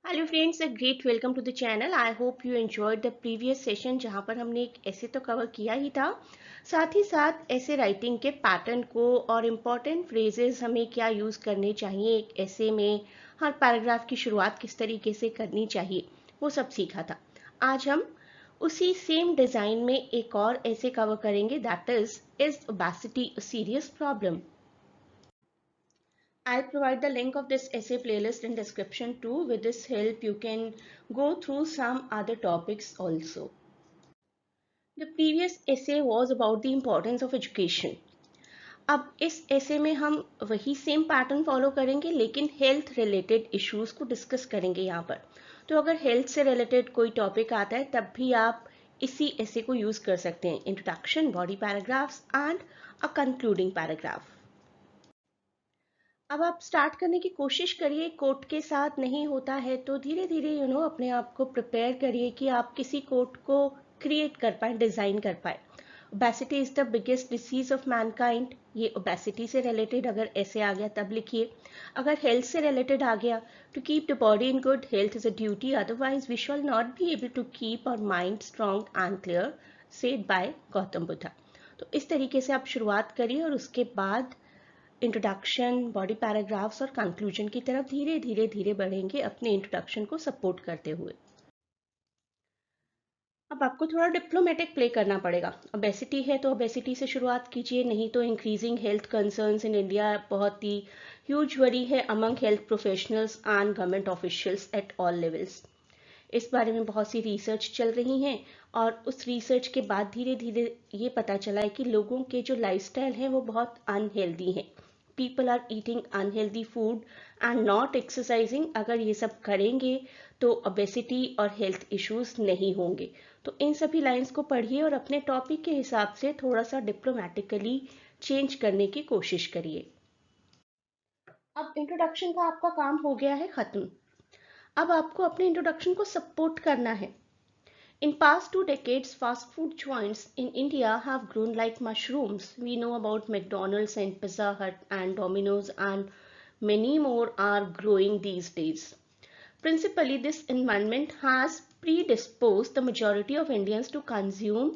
Hello friends, a great welcome to the channel. I hope you enjoyed the previous session जहां पर हमने एक ऐसे तो कवर किया ही था, साथ ही साथ ऐसे राइटिंग के पैटर्न को और इम्पॉर्टेंट फ्रेजेस हमें क्या यूज़ करने चाहिए एक ऐसे में, हर पैराग्राफ की शुरुआत किस तरीके से करनी चाहिए, वो सब सीखा था। आज हम उसी सेम डिज़ाइन में एक और ऐसे कवर करेंगे, that is obesity a serious problem? I'll provide the link of this essay playlist in description too. With this help, you can go through some other topics also. The previous essay was about the importance of education. अब इस essay में हम वही same pattern follow करेंगे लेकिन health related issues को discuss करेंगे यहाँ पर। तो अगर हेल्थ से रिलेटेड कोई टॉपिक आता है तब भी आप इसी essay को यूज कर सकते हैं। Introduction, body paragraphs and a concluding paragraph. अब आप स्टार्ट करने की कोशिश करिए, कोट के साथ नहीं होता है तो धीरे धीरे अपने आप को प्रिपेयर करिए कि आप किसी कोट को क्रिएट कर पाए, डिज़ाइन कर पाए। Obesity is the biggest disease of Mankind, ये ओबेसिटी से रिलेटेड अगर ऐसे आ गया तब लिखिए। अगर हेल्थ से रिलेटेड आ गया, to keep the body in good health is a duty, otherwise we shall not be able to keep our mind strong and clear, said by Gautam Buddha. तो इस तरीके से आप शुरुआत करिए और उसके बाद इंट्रोडक्शन, बॉडी पैराग्राफ्स और कंक्लूजन की तरफ धीरे धीरे धीरे बढ़ेंगे अपने इंट्रोडक्शन को सपोर्ट करते हुए। अब आपको थोड़ा डिप्लोमेटिक प्ले करना पड़ेगा। ओबेसिटी है तो ओबेसिटी से शुरुआत कीजिए, नहीं तो increasing health concerns in India बहुत ही ह्यूज वरी है among health professionals and government officials at all levels. इस बारे में बहुत सी रिसर्च चल रही हैं और उस रिसर्च के बाद धीरे धीरे ये पता चला है कि लोगों के जो लाइफस्टाइल हैं वो बहुत अनहेल्दी हैं। People are eating unhealthy food and not exercising. अगर ये सब करेंगे तो ओबेसिटी और हेल्थ इश्यूज नहीं होंगे। तो इन सभी लाइंस को पढ़िए और अपने टॉपिक के हिसाब से थोड़ा सा डिप्लोमेटिकली चेंज करने की कोशिश करिए। अब इंट्रोडक्शन का आपका काम हो गया है खत्म। अब आपको अपने इंट्रोडक्शन को सपोर्ट करना है। In past 2 decades, fast food joints in India have grown like mushrooms. We know about McDonald's and Pizza Hut and Domino's, and many more are growing these days. Principally, this environment has predisposed the majority of Indians to consume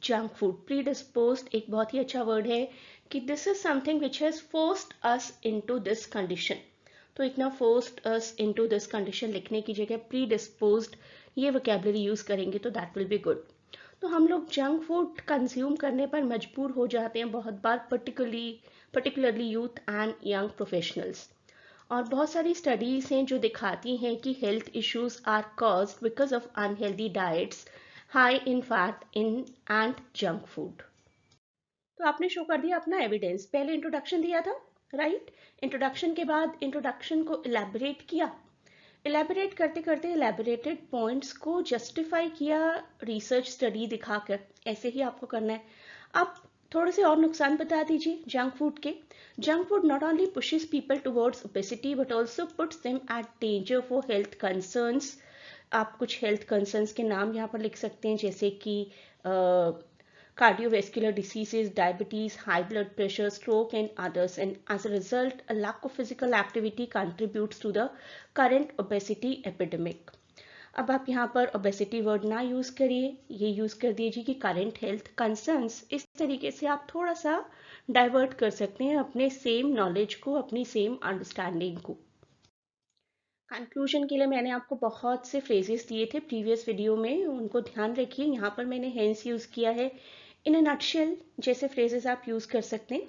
junk food. Predisposed एक बहुत ही अच्छा word है कि this is something which has forced us into this condition. तो इतना forced us into this condition लिखने की जगह predisposed ये vocabulary यूज करेंगे तो that will be good. तो हम लोग जंक फूड कंज्यूम करने पर मजबूर हो जाते हैं बहुत बार, particularly youth and young professionals. और बहुत सारी स्टडीज हैं जो दिखाती हैं कि health issues are caused because of unhealthy diets, high in fat in and junk food. तो आपने शो कर दिया अपना एविडेंस। पहले इंट्रोडक्शन दिया था, राइट? इंट्रोडक्शन के बाद इंट्रोडक्शन को इलेबोरेट किया, इलेबोरेट करते करते इलेबोरेटेड पॉइंट्स को जस्टिफाई किया रिसर्च स्टडी दिखाकर। ऐसे ही आपको करना है। अब थोड़े से और नुकसान बता दीजिए जंक फूड के। Junk food not only pushes people towards obesity but also puts them at danger for health concerns. आप कुछ हेल्थ कंसर्न्स के नाम यहाँ पर लिख सकते हैं, जैसे कि cardiovascular diseases, diabetes, high blood pressure, stroke, and others. And as a result, a lack of physical activity contributes to the current obesity epidemic. अब आप यहाँ पर ओबेसिटी वर्ड ना यूज़ करिए, ये यूज़ कर दीजिए कि करंट हेल्थ कंसर्न्स। इस तरीके से आप थोड़ा सा डाइवर्ट कर सकते हैं अपने सेम नॉलेज को, अपनी सेम अंडरस्टैंडिंग को। कंक्लूजन के लिए मैंने आपको बहुत से फ्रेजेस दिए थे प्रीवियस वीडियो में, उनको ध्यान रखिए। यहाँ पर मैंने हेंस यूज़ किया है। इन अ नटशेल जैसे फ्रेजेस आप यूज़ कर सकते हैं।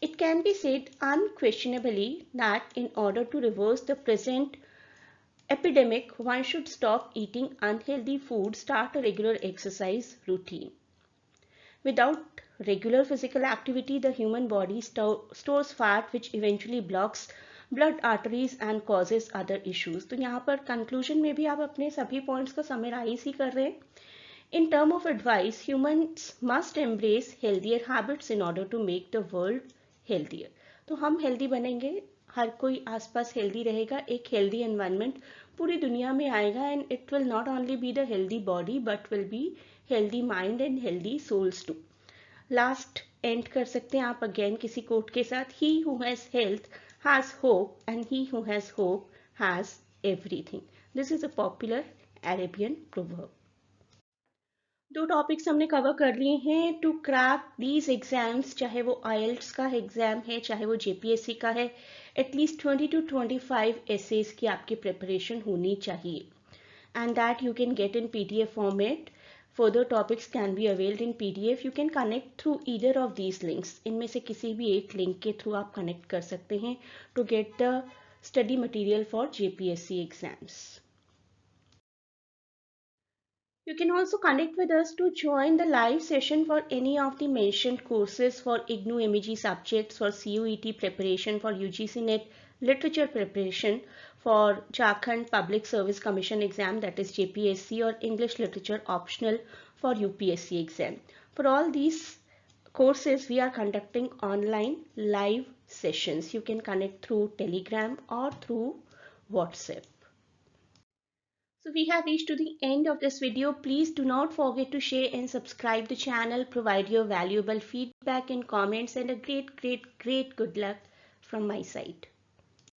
It can be said unquestionably that in order to reverse the present epidemic, one should stop eating unhealthy food, start a regular exercise routine. Without regular physical activity, the human body stores fat, which eventually blocks blood arteries and causes other issues. तो यहाँ पर conclusion में भी आप अपने सभी points को summarise ही कर रहे हैं। In term of advice, humans must embrace healthier habits in order to make the world healthier. तो हम हेल्दी बनेंगे, हर कोई आसपास हेल्दी रहेगा, एक हेल्दी एनवायरनमेंट पूरी दुनिया में आएगा, and it will not only be the healthy body but will be healthy mind and healthy souls too. Last end कर सकते हैं आप अगेन किसी कोट के साथ, he who has health has hope and he who has hope has everything. This is a popular Arabian proverb. दो topics हमने cover कर लिए हैं टू क्रैक दीज एग्जाम्स, चाहे वो IELTS का एग्जाम है चाहे वो JPSC का है, एटलीस्ट 20 to 25 essays की आपकी प्रिपरेशन होनी चाहिए, and that you can get in PDF format. Further topics can be availed in PDF. You can connect through either of these links. इनमें से किसी भी एक लिंक के थ्रू आप कनेक्ट कर सकते हैं to get the study material for JPSC exams. You can also connect with us to join the live session for any of the mentioned courses for IGNOU MEG subjects, for CUET preparation, for UGC NET literature preparation, for Jharkhand Public Service Commission exam, that is JPSC, or English literature optional for UPSC exam. For all these courses, we are conducting online live sessions. You can connect through Telegram or through WhatsApp. So we have reached to the end of this video. Please do not forget to share and subscribe the channel. Provide your valuable feedback and comments, and a great good luck from my side.